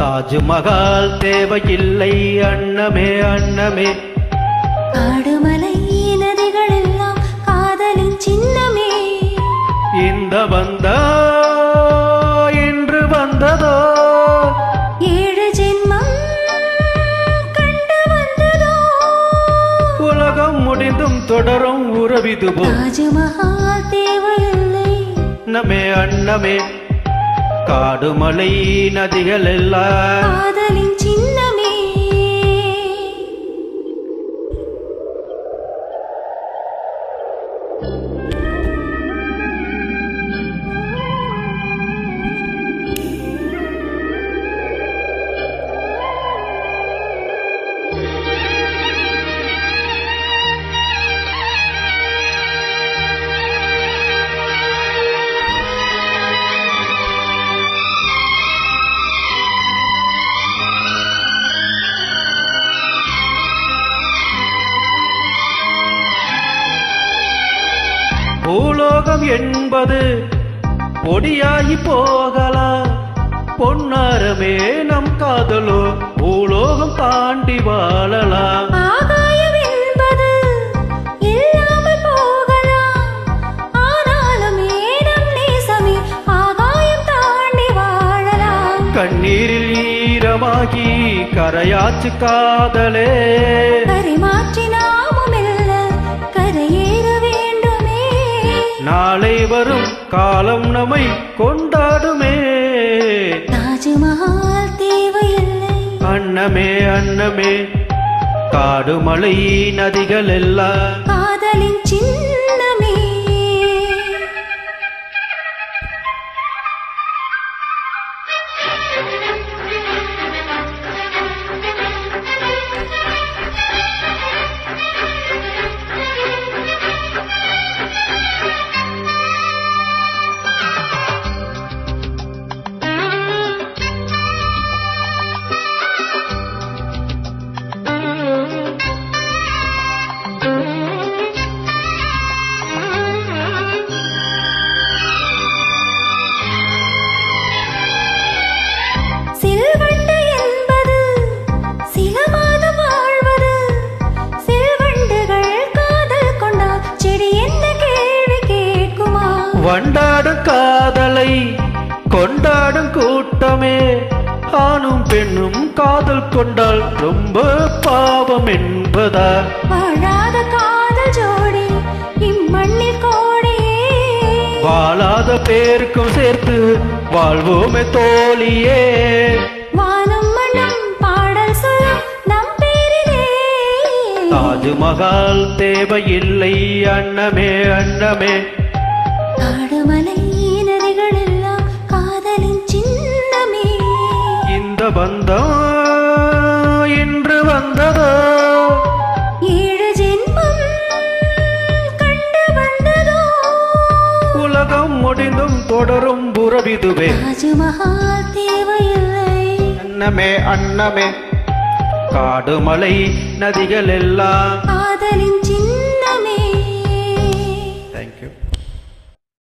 தாஜ்மஹால் தேவையில்லை அன்னமே அன்னமே, காடுமலை நதிகள் எல்லாம் காதலின் சின்னமே. இந்த வந்தா என்று வந்ததோ, 7 ஜென்மம் கண்டு வந்ததோ, உலகம் முடிந்தும் தொடரும் உறவிதுவோ. தாஜ்மஹால் தேவையில்லை அன்னமே அன்னமே, காடுமலை நதிகள் எல்லாம் காதலின் சின்னமே. பூலோகம் என்பது பொடியாகி போகலாம், பொன்னாரமே நம் காதலோ பூலோகம் தாண்டி வாழலாம். ஆகாயம் என்பது இல்லாமல் போகலாம், ஆனாலும் நம் நேசமே ஆகாயம் தாண்டி வாழலாம். கண்ணீரில் ஈரமாகி கரையாச்சு காதலே, கரைமாற்றி நாமும் இல்ல கரையேற வேண்டுமே. நாளை வரும் காலம் நம்மை கொண்டாடுமே. தாஜ்மஹால் தேவையில்லை அன்னமே அன்னமே, காடுமலை நதிகள் எல்லாம் காதலின் சின்னமே. சில்வண்டு என்பது சில மாதம் வாழ்வது, சில்வண்டுகள் காதல் கொண்டால் செடி என்ன கேள்வி கேட்குமா? வண்டாடும் காதலை கொண்டாடும் கூட்டமே, ஆணும் பெண்ணும் காதல் கொண்டால் ரொம்ப பாவம் என்பதா? வாழாத காதல் ஜோடி இம்மண்ணில் கோடியே, வாழாத பேருக்கும் சேர்த்து வாழ்வோமே தோழியே. வானம் மண்ணும் பாடல் சொல்லும் நம் பேரிலே. தாஜ்மஹால் தேவையில்லை அன்னமே அன்னமே, காடுமலை நதிகள் எல்லாம் காதலின் சின்னமே. இந்த பந்தம் இன்று வந்ததோ, 7 ஜென்மம் கண்டு வந்ததோ, உலகம் முடிந்தும் தொடரும் உறவிதுவே. தாஜ்மஹால் தேவையில்லை அன்னமே அன்னமே, காடுமலை நதிகள் எல்லாம் காதலின் சின்னமே. தேங்க்யூ.